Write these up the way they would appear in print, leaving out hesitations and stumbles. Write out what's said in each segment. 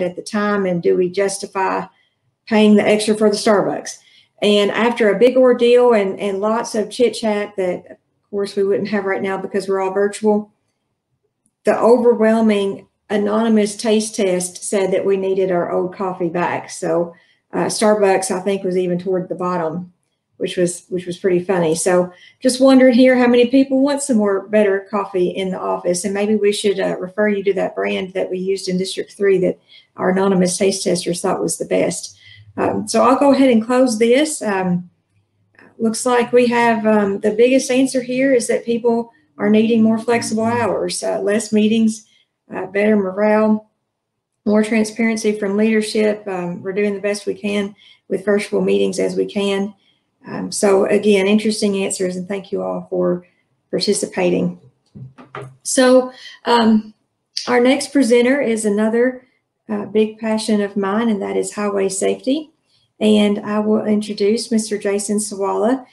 at the time, and do we justify paying the extra for the Starbucks? And after a big ordeal and lots of chit chat that, of course, we wouldn't have right now because we're all virtual, the overwhelming anonymous taste test said that we needed our old coffee back. So Starbucks, I think, was even toward the bottom, which was pretty funny. So just wondering here how many people want some more better coffee in the office, and maybe we should refer you to that brand that we used in District 3 that our anonymous taste testers thought was the best. So I'll go ahead and close this. Looks like we have the biggest answer here is that people are needing more flexible hours, less meetings, better morale, more transparency from leadership. We're doing the best we can with virtual meetings as we can. So again, interesting answers, and thank you all for participating. So our next presenter is another big passion of mine, and that is highway safety. And I will introduce Mr. Jason Sawala.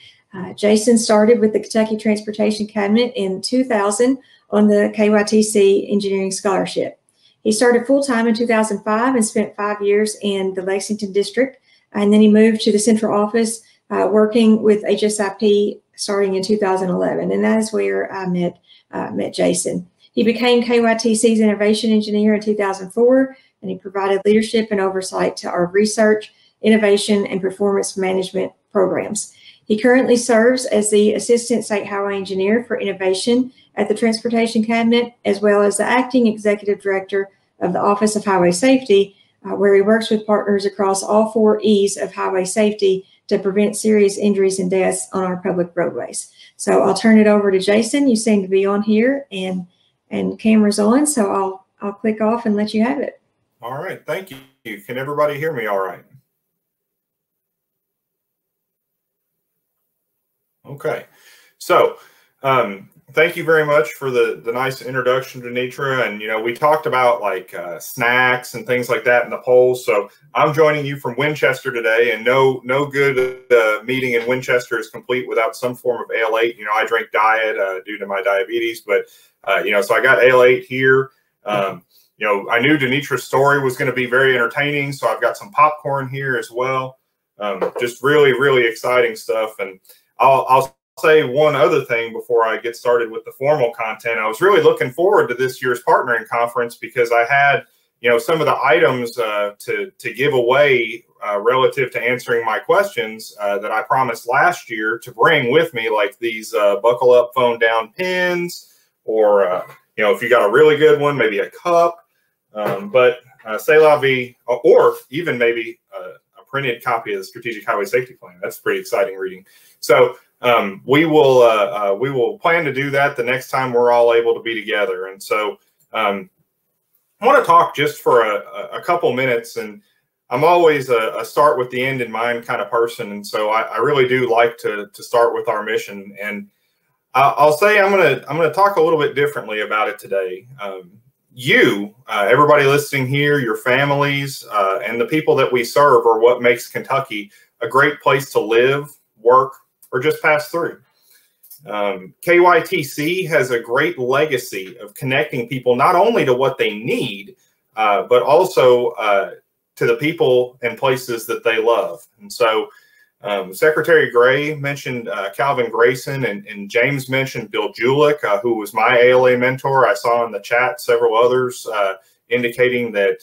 Jason started with the Kentucky Transportation Cabinet in 2000 on the KYTC Engineering Scholarship. He started full-time in 2005 and spent 5 years in the Lexington District, and then he moved to the central office working with HSIP starting in 2011, and that is where I met Jason. He became KYTC's Innovation Engineer in 2004, and he provided leadership and oversight to our research, innovation, and performance management programs. He currently serves as the Assistant State Highway Engineer for Innovation at the Transportation Cabinet, as well as the Acting Executive Director of the Office of Highway Safety, where he works with partners across all 4 E's of highway safety to prevent serious injuries and deaths on our public roadways. So I'll turn it over to Jason. You seem to be on here and camera's on, so I'll click off and let you have it. All right, thank you. Can everybody hear me all right? Okay, so thank you very much for the nice introduction to Nitra. And, you know, we talked about like snacks and things like that in the polls. So I'm joining you from Winchester today, and no good meeting in Winchester is complete without some form of Ale-8. You know, I drink diet due to my diabetes, but, you know, so I got Ale-8 here. You know, I knew Denitra's story was going to be very entertaining, so I've got some popcorn here as well. Just really, really exciting stuff. And I'll say one other thing before I get started with the formal content. I was really looking forward to this year's partnering conference because I had, you know, some of the items to give away relative to answering my questions that I promised last year to bring with me, like these buckle up, phone down pins, or you know, if you got a really good one, maybe a cup. But c'est la vie, or even maybe a printed copy of the Strategic Highway Safety Plan. That's pretty exciting reading. So we will plan to do that the next time we're all able to be together. And so I want to talk just for a couple minutes, and I'm always a start with the end in mind kind of person. And so I really do like to start with our mission. And I'll say I'm gonna talk a little bit differently about it today. Everybody listening here, your families, and the people that we serve are what makes Kentucky a great place to live, work, or just pass through. KYTC has a great legacy of connecting people not only to what they need, but also to the people and places that they love. And so Secretary Gray mentioned Calvin Grayson, and James mentioned Bill Julick, who was my ALA mentor. I saw in the chat several others indicating that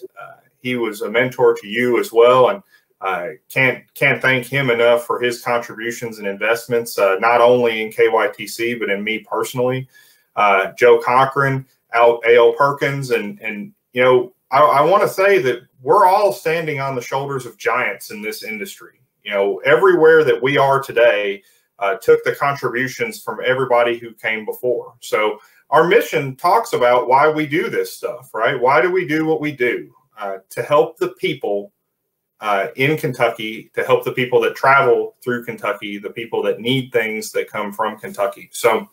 he was a mentor to you as well. And I can't thank him enough for his contributions and investments, not only in KYTC, but in me personally. Joe Cochran, A.L. Perkins, and you know, I want to say that we're all standing on the shoulders of giants in this industry. You know, everywhere that we are today took the contributions from everybody who came before. So our mission talks about why we do this stuff, right? Why do we do what we do? To help the people in Kentucky, to help the people that travel through Kentucky, the people that need things that come from Kentucky. So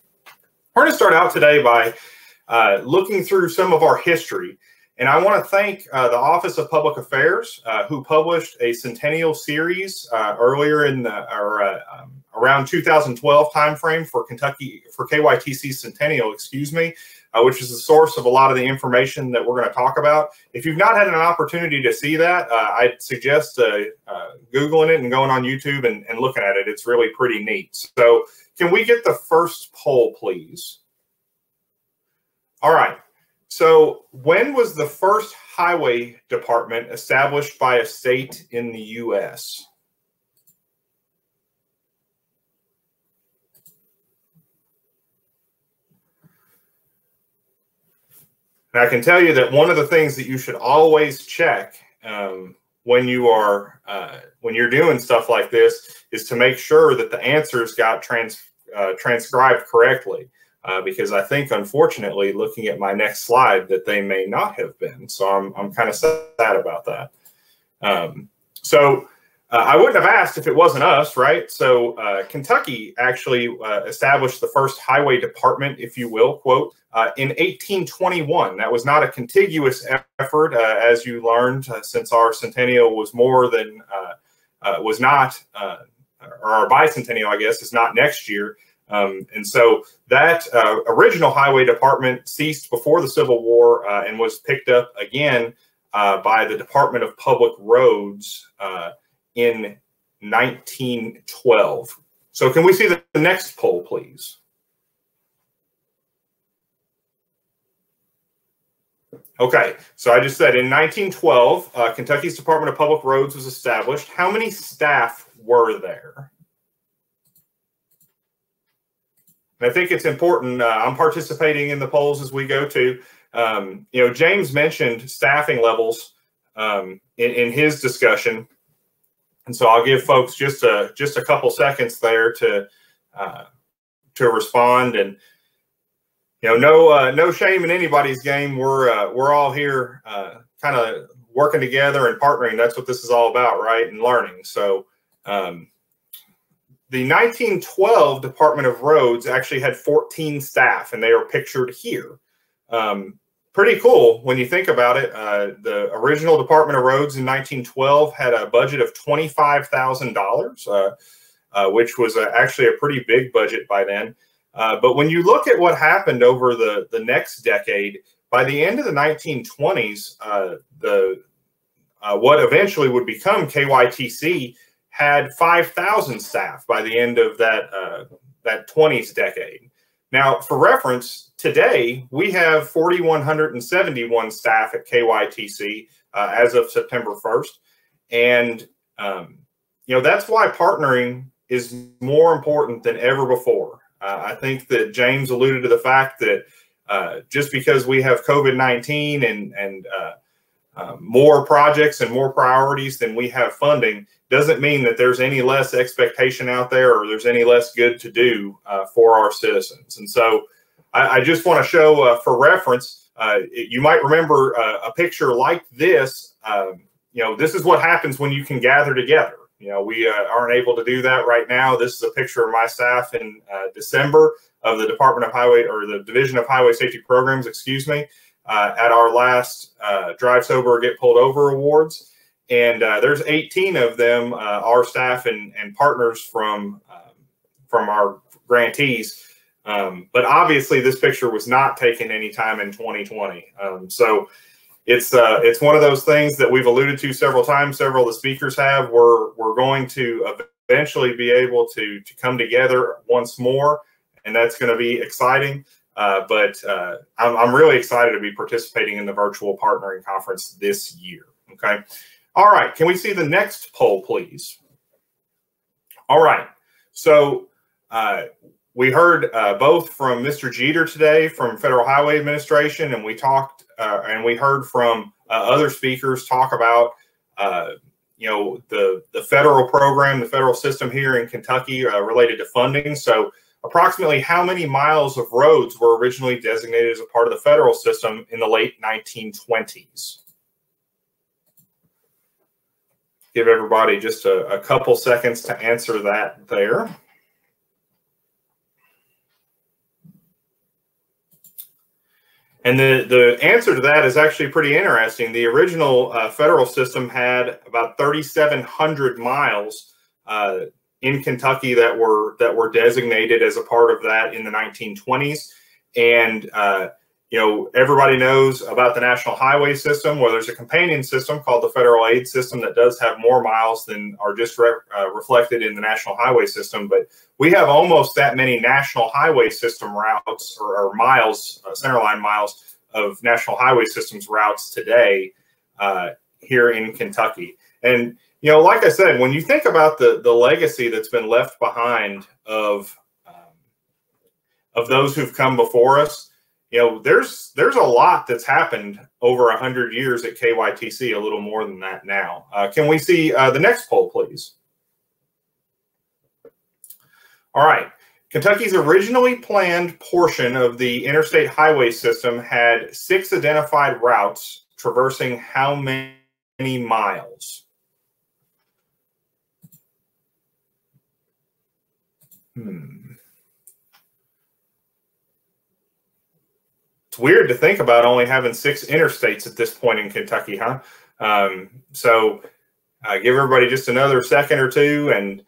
we're going to start out today by looking through some of our history. And I want to thank the Office of Public Affairs, who published a centennial series earlier in around 2012 timeframe for KYTC centennial, excuse me, which is the source of a lot of the information that we're going to talk about. If you've not had an opportunity to see that, I'd suggest Googling it and going on YouTube and looking at it. It's really pretty neat. So can we get the first poll, please? All right. So when was the first highway department established by a state in the U.S.? And I can tell you that one of the things that you should always check when you're doing stuff like this is to make sure that the answers got transcribed correctly. Because I think, unfortunately, looking at my next slide, that they may not have been. So I'm kind of sad about that. I wouldn't have asked if it wasn't us, right? So Kentucky actually established the first highway department, if you will, quote, in 1821. That was not a contiguous effort, as you learned, since our centennial was more than, was not, or our bicentennial, I guess, is not next year. And so that original highway department ceased before the Civil War and was picked up again by the Department of Public Roads in 1912. So can we see the next poll, please? Okay, so I just said in 1912, Kentucky's Department of Public Roads was established. How many staff were there? And I think it's important. I'm participating in the polls as we go to. James mentioned staffing levels in his discussion, and so I'll give folks just a couple seconds there to respond. And no shame in anybody's game. We're all here, kind of working together and partnering. That's what this is all about, right? And learning. So. The 1912 Department of Roads actually had 14 staff, and they are pictured here. Pretty cool when you think about it. The original Department of Roads in 1912 had a budget of $25,000, which was actually a pretty big budget by then. But when you look at what happened over the next decade, by the end of the 1920s, what eventually would become KYTC had 5,000 staff by the end of that 20s decade. Now, for reference, today we have 4,171 staff at KYTC as of September 1st, and that's why partnering is more important than ever before. I think that James alluded to the fact that just because we have COVID-19 and more projects and more priorities than we have funding doesn't mean that there's any less expectation out there or there's any less good to do for our citizens. And so I just want to show for reference, you might remember a picture like this. This is what happens when you can gather together. We aren't able to do that right now. This is a picture of my staff in December of the Department of Highway, or the Division of Highway Safety Programs, excuse me, at our last Drive Sober or Get Pulled Over awards. And there's 18 of them, our staff and partners from our grantees. But obviously this picture was not taken anytime in 2020. So it's one of those things that we've alluded to several times. Several of the speakers have. We're going to eventually be able to come together once more, and that's going to be exciting. But I'm really excited to be participating in the virtual partnering conference this year. Okay. All right. Can we see the next poll, please? All right. So we heard both from Mr. Jeter today from Federal Highway Administration, and we talked and we heard from other speakers talk about the federal program, the federal system here in Kentucky related to funding. So approximately how many miles of roads were originally designated as a part of the federal system in the late 1920s? Give everybody just a couple seconds to answer that there. And the answer to that is actually pretty interesting. The original federal system had about 3,700 miles in Kentucky that were designated as a part of that in the 1920s. And You know, everybody knows about the National Highway System, where there's a companion system called the Federal Aid System that does have more miles than are just reflected in the National Highway System. But we have almost that many National Highway System routes or miles, centerline miles of National Highway Systems routes today here in Kentucky. And, you know, like I said, when you think about the legacy that's been left behind of those who've come before us, you know, there's a lot that's happened over 100 years at KYTC, a little more than that now. Can we see the next poll, please? All right. Kentucky's originally planned portion of the interstate highway system had 6 identified routes traversing how many miles? It's weird to think about only having 6 interstates at this point in Kentucky, huh? So give everybody just another second or two, and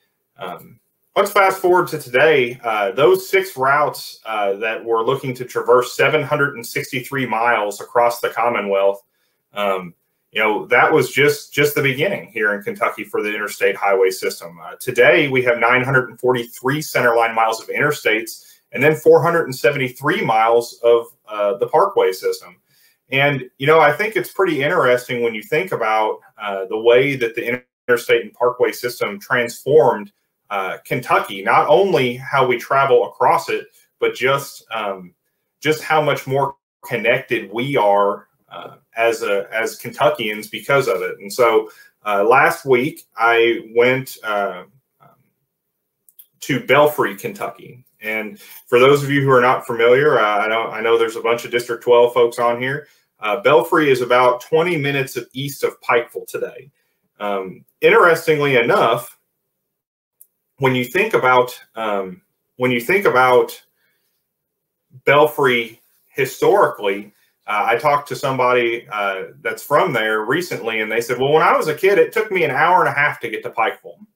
let's fast forward to today. Those 6 routes that were looking to traverse 763 miles across the Commonwealth, you know, that was just the beginning here in Kentucky for the interstate highway system. Today, we have 943 centerline miles of interstates, and then 473 miles of the parkway system. And, you know, I think it's pretty interesting when you think about the way that the interstate and parkway system transformed Kentucky, not only how we travel across it, but just how much more connected we are as Kentuckians because of it. And so last week I went to Belfry, Kentucky. And for those of you who are not familiar, I know there's a bunch of District 12 folks on here. Belfry is about 20 minutes east of Pikeville today. Interestingly enough, when you think about Belfry historically, I talked to somebody that's from there recently, and they said, well, when I was a kid, it took me an hour and a half to get to Pikeville.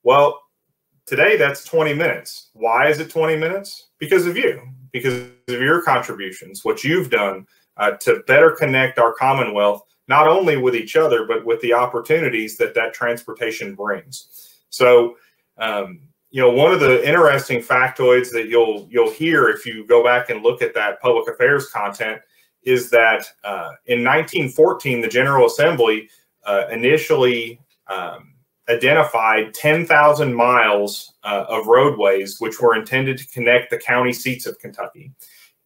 Well, today, that's 20 minutes. Why is it 20 minutes? Because of you, because of your contributions, what you've done to better connect our Commonwealth, not only with each other, but with the opportunities that transportation brings. So, you know, one of the interesting factoids that you'll hear if you go back and look at that public affairs content is that in 1914, the General Assembly initially identified 10,000 miles of roadways which were intended to connect the county seats of Kentucky.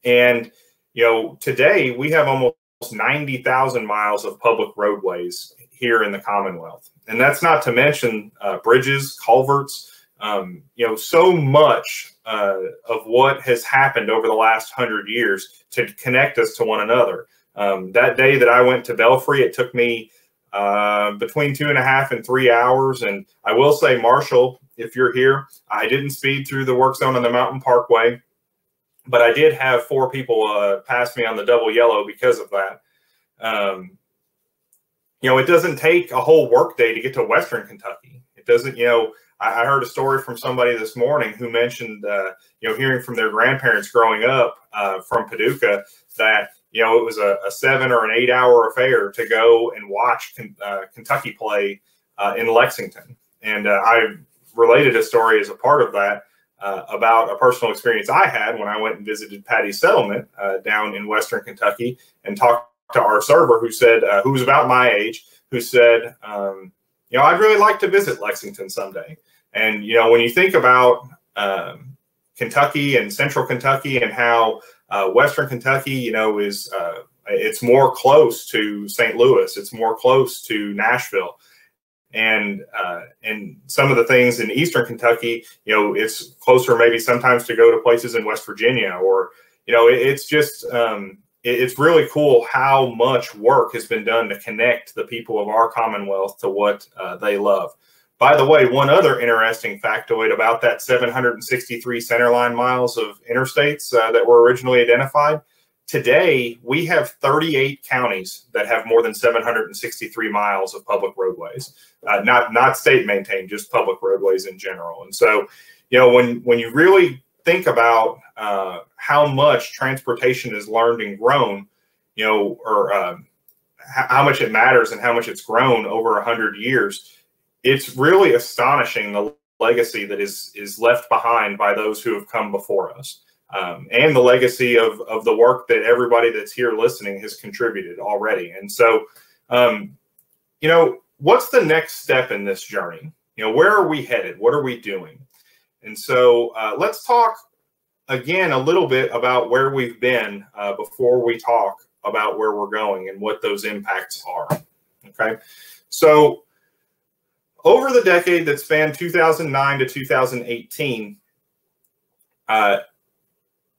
And, you know, today we have almost 90,000 miles of public roadways here in the Commonwealth. And that's not to mention bridges, culverts, you know, so much of what has happened over the last 100 years to connect us to one another. That day that I went to Belfry, it took me between 2.5 and 3 hours. And I will say, Marshall, if you're here, I didn't speed through the work zone on the Mountain Parkway, but I did have 4 people pass me on the double yellow because of that. You know, it doesn't take a whole work day to get to Western Kentucky. It doesn't, you know, I heard a story from somebody this morning who mentioned, you know, hearing from their grandparents growing up from Paducah that, you know, it was a 7 or an 8 hour affair to go and watch Kentucky play in Lexington. And I related a story as a part of that about a personal experience I had when I went and visited Patty's Settlement down in Western Kentucky and talked to our server who said, who was about my age, who said, you know, I'd really like to visit Lexington someday. And, you know, when you think about Kentucky and Central Kentucky and how Western Kentucky, you know, is it's more close to St. Louis, it's more close to Nashville, and some of the things in Eastern Kentucky, you know, it's closer maybe sometimes to go to places in West Virginia, or, you know, it's just it's really cool how much work has been done to connect the people of our Commonwealth to what they love. By the way, one other interesting factoid about that 763 centerline miles of interstates that were originally identified. Today, we have 38 counties that have more than 763 miles of public roadways, not state maintained, just public roadways in general. And so, you know, when you really think about how much transportation is learned and grown, you know, or how much it matters and how much it's grown over 100 years, it's really astonishing the legacy that is left behind by those who have come before us, and the legacy of the work that everybody that's here listening has contributed already. And so, you know, what's the next step in this journey? You know, where are we headed? What are we doing? And so let's talk again a little bit about where we've been before we talk about where we're going and what those impacts are. Okay, so over the decade that spanned 2009 to 2018,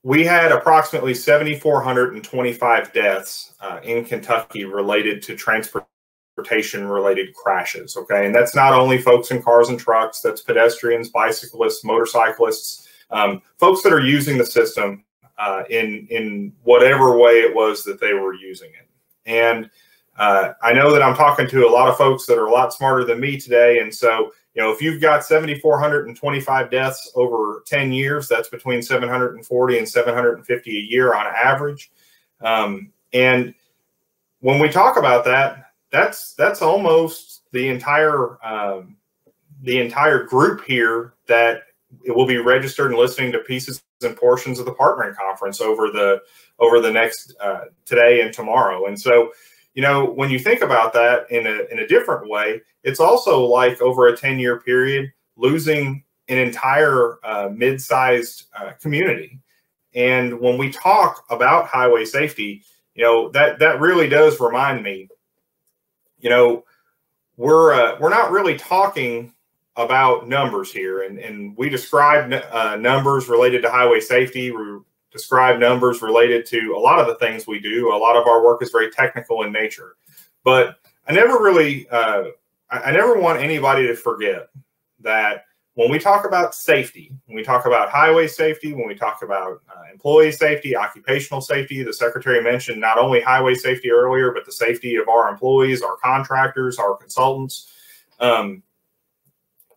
we had approximately 7,425 deaths in Kentucky related to transportation-related crashes. Okay, and that's not only folks in cars and trucks, that's pedestrians, bicyclists, motorcyclists, folks that are using the system in whatever way it was that they were using it. And I know that I'm talking to a lot of folks that are a lot smarter than me today. And so, you know, if you've got 7,425 deaths over 10 years, that's between 740 and 750 a year on average. And when we talk about that, that's almost the entire group here that it will be registered and listening to pieces and portions of the partnering conference over the next today and tomorrow. And so, you know, when you think about that in a different way, it's also like over a 10-year period, losing an entire mid-sized community. And when we talk about highway safety, you know, that really does remind me, you know, we're not really talking about numbers here, and we describe numbers related to highway safety. We describe numbers related to a lot of the things we do. A lot of our work is very technical in nature, but I never really, I never want anybody to forget that when we talk about safety, when we talk about highway safety, when we talk about employee safety, occupational safety, the Secretary mentioned not only highway safety earlier, but the safety of our employees, our contractors, our consultants.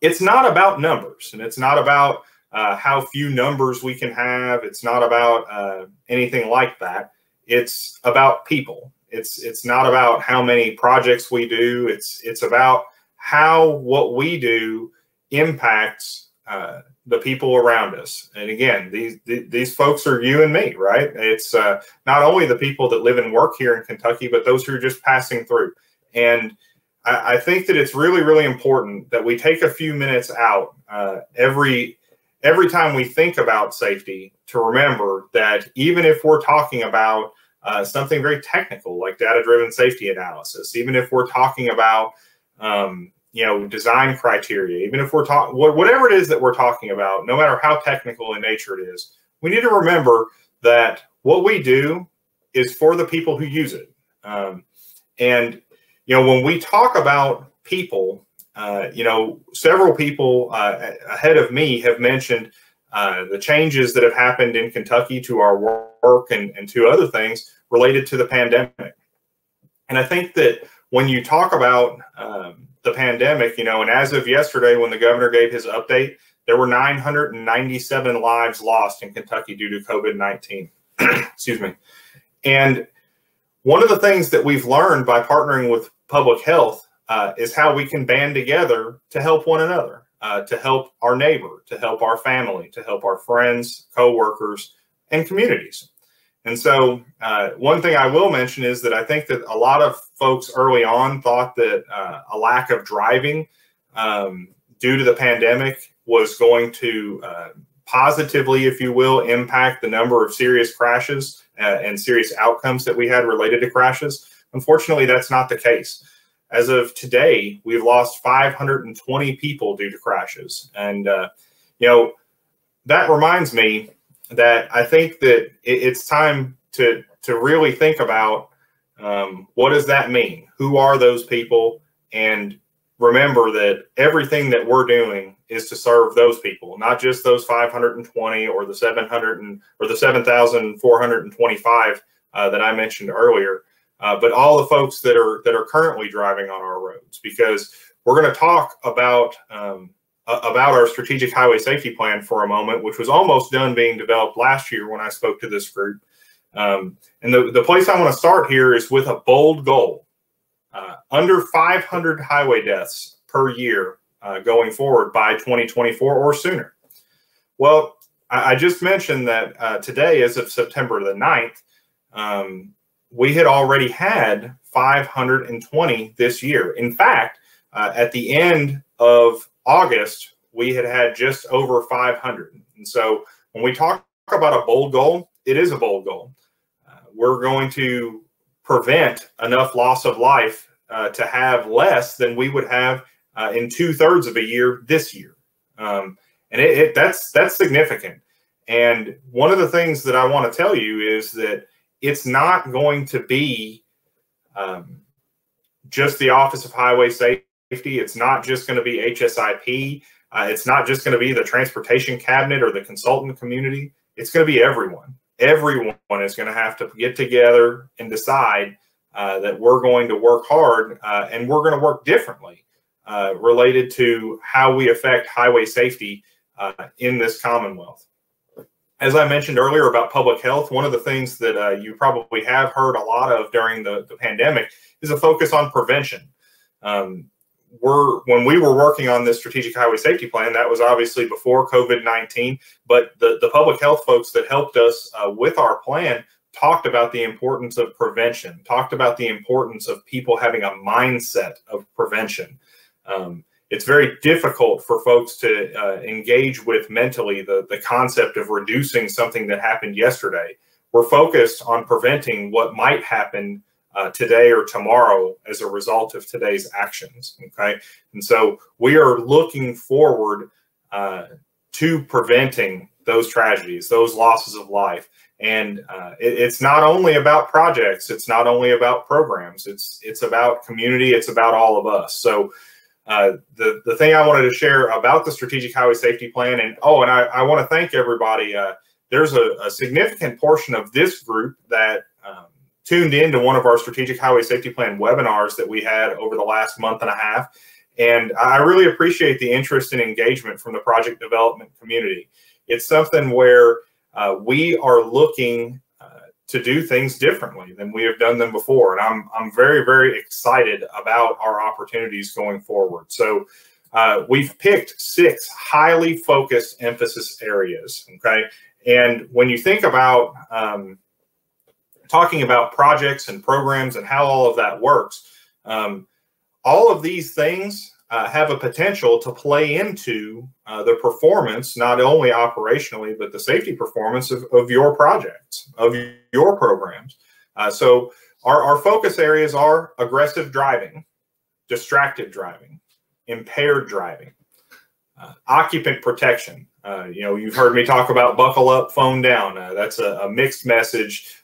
It's not about numbers, and it's not about how few numbers we can have. It's not about anything like that. It's about people. It's not about how many projects we do. It's about how what we do impacts the people around us. And again, these folks are you and me, right? It's not only the people that live and work here in Kentucky, but those who are just passing through. And I think that it's really, really important that we take a few minutes out every time we think about safety to remember that even if we're talking about something very technical like data-driven safety analysis, even if we're talking about you know, design criteria, even if we're talking whatever it is that we're talking about, no matter how technical in nature it is, we need to remember that what we do is for the people who use it. And you know, when we talk about people, you know, several people ahead of me have mentioned the changes that have happened in Kentucky to our work and to other things related to the pandemic. And I think that when you talk about the pandemic, you know, and as of yesterday, when the governor gave his update, there were 997 lives lost in Kentucky due to COVID-19. Excuse me. And one of the things that we've learned by partnering with public health is how we can band together to help one another, to help our neighbor, to help our family, to help our friends, coworkers, and communities. And so one thing I will mention is that I think that a lot of folks early on thought that a lack of driving due to the pandemic was going to positively, if you will, impact the number of serious crashes and serious outcomes that we had related to crashes. Unfortunately, that's not the case. As of today, we've lost 520 people due to crashes. And, you know, that reminds me that I think that it's time to really think about what does that mean? Who are those people? And remember that everything that we're doing is to serve those people, not just those 520 or the 7,425 that I mentioned earlier, but all the folks that are currently driving on our roads, because we're going to talk about about our strategic highway safety plan for a moment, which was almost done being developed last year when I spoke to this group. And the place I want to start here is with a bold goal. Under 500 highway deaths per year going forward by 2024 or sooner. Well, I just mentioned that today, as of September the 9th, we had already had 520 this year. In fact, at the end of August, we had just over 500. And so when we talk about a bold goal, it is a bold goal. We're going to prevent enough loss of life to have less than we would have in 2/3 of a year this year. And that's significant. And one of the things that I want to tell you is that it's not going to be just the Office of Highway Safety. It's not just going to be HSIP. It's not just going to be the transportation cabinet or the consultant community. It's going to be everyone. Everyone is going to have to get together and decide that we're going to work hard and we're going to work differently related to how we affect highway safety in this Commonwealth. As I mentioned earlier about public health, one of the things that you probably have heard a lot of during the pandemic is a focus on prevention. When we were working on this strategic highway safety plan, that was obviously before COVID-19, but the public health folks that helped us with our plan talked about the importance of prevention, talked about the importance of people having a mindset of prevention. It's very difficult for folks to engage with mentally the concept of reducing something that happened yesterday. We're focused on preventing what might happen today or tomorrow as a result of today's actions, okay? And so we are looking forward to preventing those tragedies, those losses of life. And it's not only about projects, it's not only about programs, it's about community, it's about all of us. So the thing I wanted to share about the Strategic Highway Safety Plan, and I want to thank everybody. There's a significant portion of this group that tuned into one of our Strategic Highway Safety Plan webinars that we had over the last month and a half. And I really appreciate the interest and engagement from the project development community. It's something where we are looking to do things differently than we have done them before. And I'm very, very excited about our opportunities going forward. So we've picked 6 highly focused emphasis areas, okay? And when you think about talking about projects and programs and how all of that works, all of these things have a potential to play into the performance, not only operationally, but the safety performance of your projects, of your programs. So our focus areas are aggressive driving, distracted driving, impaired driving, occupant protection. You've heard me talk about buckle up, phone down. That's a mixed message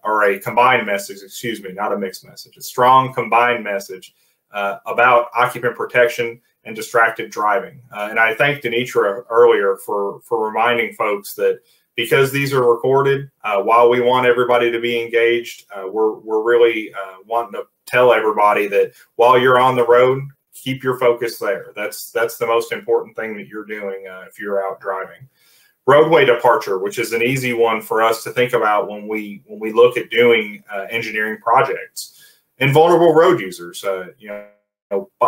or a combined message, excuse me, not a mixed message, a strong combined message about occupant protection and distracted driving. And I thanked Denitra earlier for reminding folks that because these are recorded, while we want everybody to be engaged, we're really wanting to tell everybody that while you're on the road, keep your focus there. That's the most important thing that you're doing if you're out driving. Roadway departure, which is an easy one for us to think about when we look at doing engineering projects. And vulnerable road users,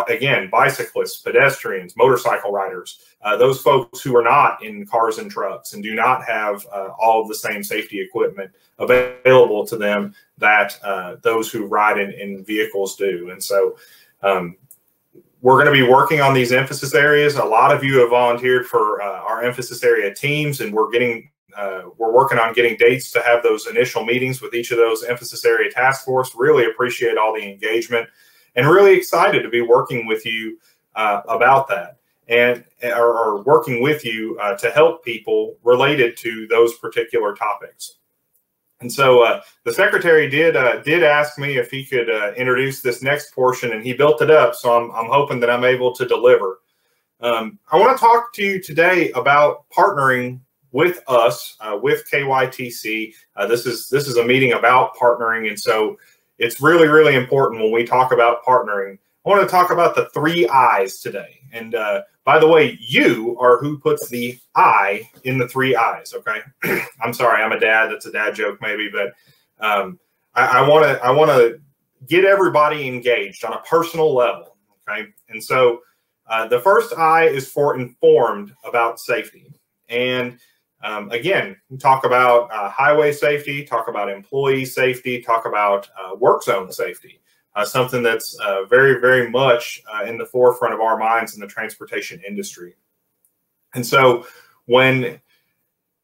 again, bicyclists, pedestrians, motorcycle riders, those folks who are not in cars and trucks and do not have all of the same safety equipment available to them that those who ride in vehicles do. And so we're going to be working on these emphasis areas. A lot of you have volunteered for our emphasis area teams, and we're working on getting dates to have those initial meetings with each of those emphasis area task force. Really appreciate all the engagement and really excited to be working with you about that and or working with you to help people related to those particular topics. And so the secretary did ask me if he could introduce this next portion, and he built it up. So I'm hoping that I'm able to deliver. I want to talk to you today about partnering with us, with KYTC. This is a meeting about partnering, and so it's really, really important when we talk about partnering I want to talk about the 3 I's today. And by the way, you are who puts the I in the 3 I's. Okay. I'm sorry, I'm a dad. That's a dad joke maybe, but I want to get everybody engaged on a personal level. Okay. And so the first I is for informed about safety. And again, we talk about highway safety, talk about employee safety, talk about work zone safety, something that's very, very much in the forefront of our minds in the transportation industry. And so when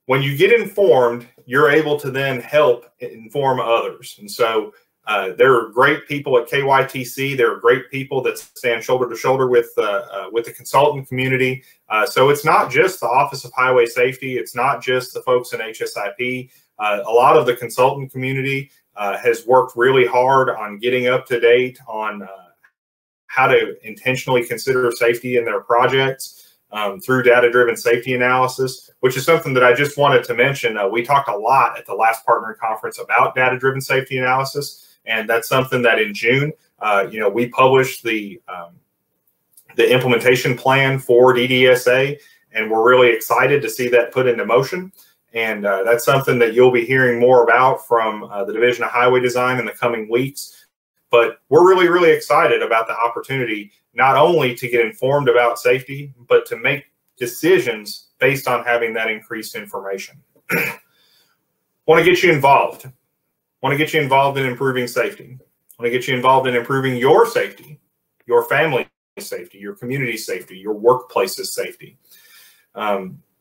you get informed, you're able to then help inform others. And so there are great people at KYTC. There are great people that stand shoulder to shoulder with the consultant community. So it's not just the Office of Highway Safety. It's not just the folks in HSIP. A lot of the consultant community has worked really hard on getting up to date on how to intentionally consider safety in their projects through data-driven safety analysis, which is something that I just wanted to mention. We talked a lot at the last partner conference about data-driven safety analysis. And that's something that in June, we published the implementation plan for DDSA, and we're really excited to see that put into motion. And that's something that you'll be hearing more about from the Division of Highway Design in the coming weeks. But we're really, really excited about the opportunity not only to get informed about safety, but to make decisions based on having that increased information. Want to get you involved. Want to get you involved in improving safety. Want to get you involved in improving your safety, your family safety, your community safety, your workplace's safety.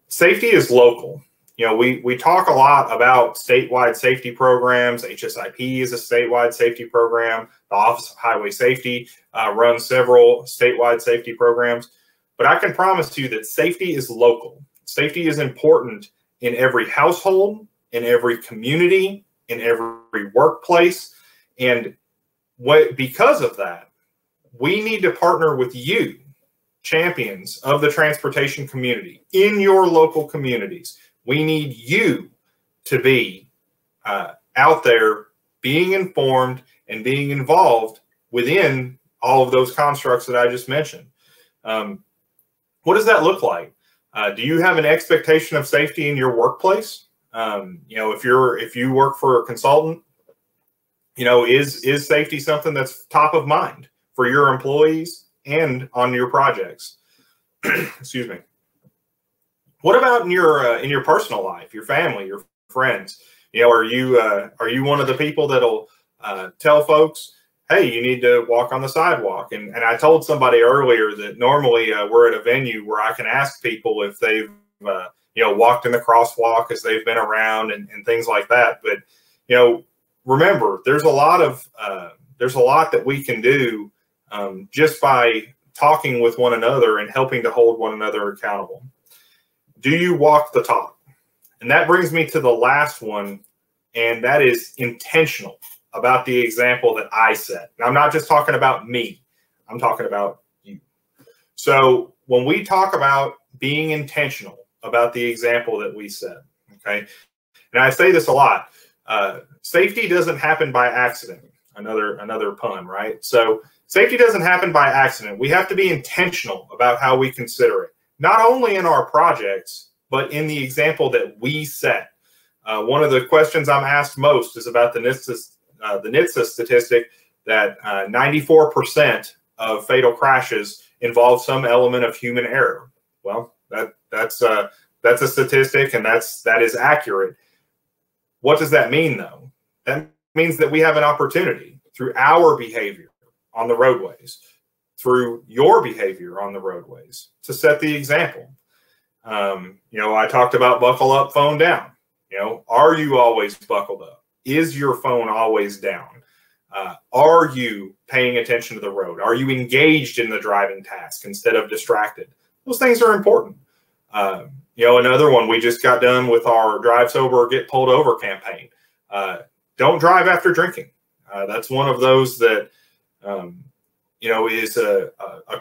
Safety is local. We talk a lot about statewide safety programs. HSIP is a statewide safety program. The Office of Highway Safety runs several statewide safety programs. But I can promise you that safety is local. Safety is important in every household, in every community, in every workplace. And because of that, we need to partner with you, champions of the transportation community in your local communities. We need you to be out there being informed and being involved within all of those constructs that I just mentioned. What does that look like? Do you have an expectation of safety in your workplace? If you work for a consultant, is safety something that's top of mind for your employees and on your projects? Excuse me. What about in your personal life, your family, your friends? Are you one of the people that'll tell folks, hey, you need to walk on the sidewalk? And I told somebody earlier that normally we're at a venue where I can ask people if they've walked in the crosswalk as they've been around and things like that. But, remember, there's a lot that we can do just by talking with one another and helping to hold one another accountable. Do you walk the talk? And that brings me to the last one, and that is intentional about the example that I set. Now, I'm not just talking about me. I'm talking about you. So when we talk about being intentional about the example that we set, okay? And I say this a lot. Safety doesn't happen by accident. Another pun, right? So safety doesn't happen by accident. We have to be intentional about how we consider it, not only in our projects, but in the example that we set. One of the questions I'm asked most is about the NHTSA statistic that 94% of fatal crashes involve some element of human error. Well, that's a statistic, and that is accurate. What does that mean, though? That means that we have an opportunity through our behavior on the roadways, through your behavior on the roadways, to set the example. I talked about buckle up, phone down. Are you always buckled up? Is your phone always down? Are you paying attention to the road? Are you engaged in the driving task instead of distracted? Those things are important. Another one, we just got done with our Drive Sober or Get Pulled Over campaign. Don't drive after drinking. That's one of those that, is a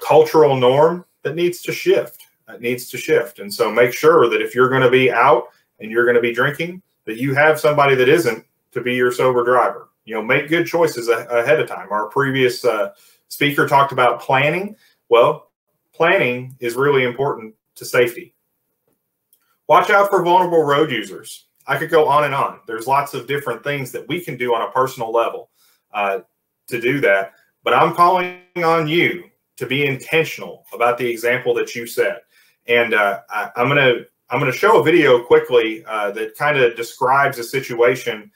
cultural norm that needs to shift. And so make sure that if you're going to be out and you're going to be drinking, that you have somebody that isn't to be your sober driver. Make good choices ahead of time. Our previous speaker talked about planning. Well, planning is really important to safety. Watch out for vulnerable road users. I could go on and on. There's lots of different things that we can do on a personal level to do that. But I'm calling on you to be intentional about the example that you set. And I'm gonna show a video quickly that kind of describes a situation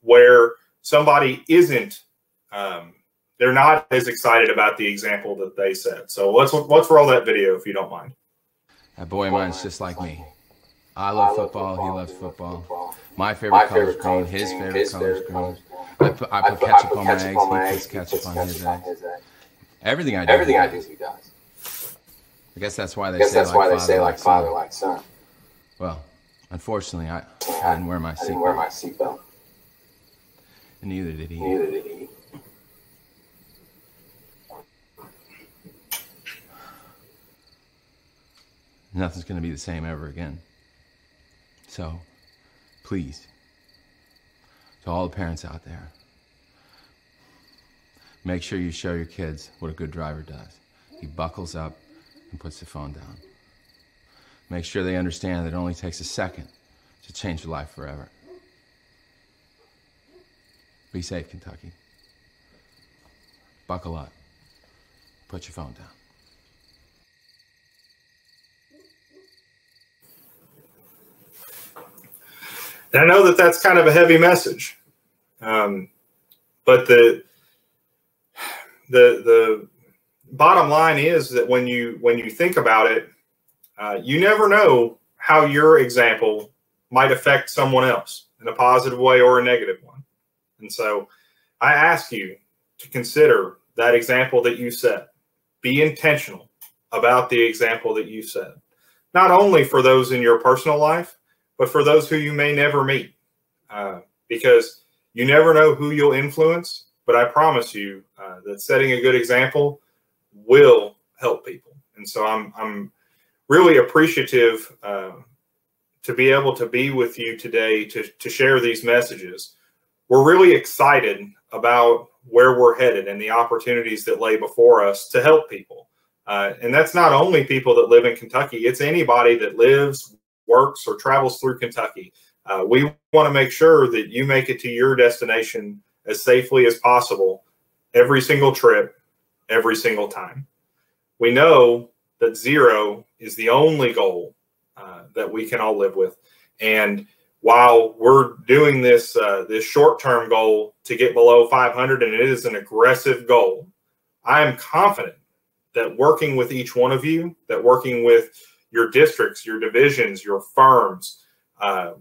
where somebody isn't, they're not as excited about the example that they set. So let's roll that video if you don't mind. That boy of mine's just like me. I love football. He loves football. My favorite color is green. His favorite color is green. I put ketchup on my eggs. He puts ketchup on his eggs. Everything I do, he does. I guess that's why they say like father, like son. Well, unfortunately, I didn't wear my seatbelt. And neither did he. Nothing's going to be the same ever again. So, please, to all the parents out there, make sure you show your kids what a good driver does. He buckles up and puts the phone down. Make sure they understand that it only takes a second to change your life forever. Be safe, Kentucky. Buckle up. Put your phone down. And I know that that's kind of a heavy message, but the bottom line is that when you think about it, you never know how your example might affect someone else in a positive way or a negative one. And so I ask you to consider that example that you set. Be intentional about the example that you set, not only for those in your personal life, but for those who you may never meet, because you never know who you'll influence. But I promise you that setting a good example will help people. And so I'm really appreciative to be able to be with you today to share these messages. We're really excited about where we're headed and the opportunities that lay before us to help people. And that's not only people that live in Kentucky, it's anybody that lives, works, or travels through Kentucky. We want to make sure that you make it to your destination as safely as possible every single trip, every single time. We know that 0 is the only goal that we can all live with. And while we're doing this this short-term goal to get below 500, and it is an aggressive goal, I am confident that working with each one of you, that working with your districts, your divisions, your firms,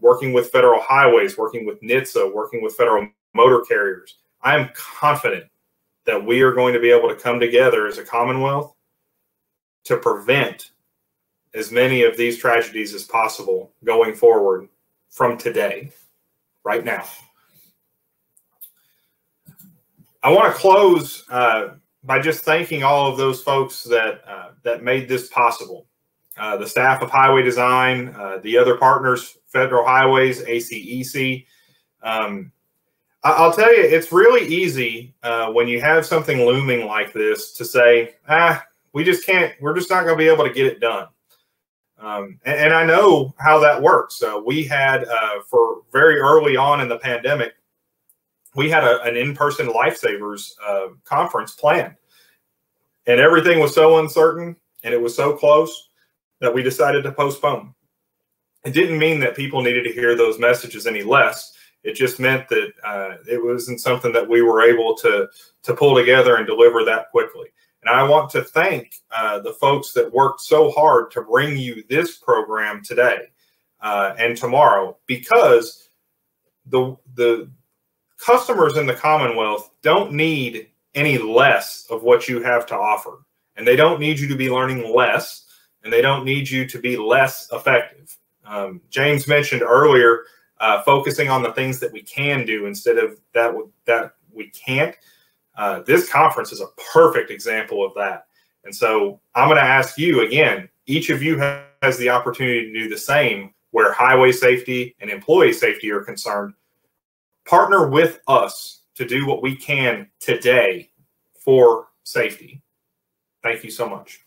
working with federal highways, working with NHTSA, working with federal motor carriers, I am confident that we are going to be able to come together as a Commonwealth to prevent as many of these tragedies as possible going forward from today, right now. I want to close by just thanking all of those folks that made this possible. The staff of Highway Design, the other partners, Federal Highways, ACEC. I'll tell you, it's really easy when you have something looming like this to say, we're just not going to be able to get it done. And I know how that works. We had, for very early on in the pandemic, we had an in-person Lifesavers conference planned. And everything was so uncertain and it was so close that we decided to postpone. It didn't mean that people needed to hear those messages any less. It just meant that it wasn't something that we were able to pull together and deliver that quickly. And I want to thank the folks that worked so hard to bring you this program today and tomorrow, because the customers in the Commonwealth don't need any less of what you have to offer. And they don't need you to be learning less, and they don't need you to be less effective. James mentioned earlier focusing on the things that we can do instead of that we can't. This conference is a perfect example of that. And so I'm going to ask you again, each of you has the opportunity to do the same where highway safety and employee safety are concerned. Partner with us to do what we can today for safety. Thank you so much.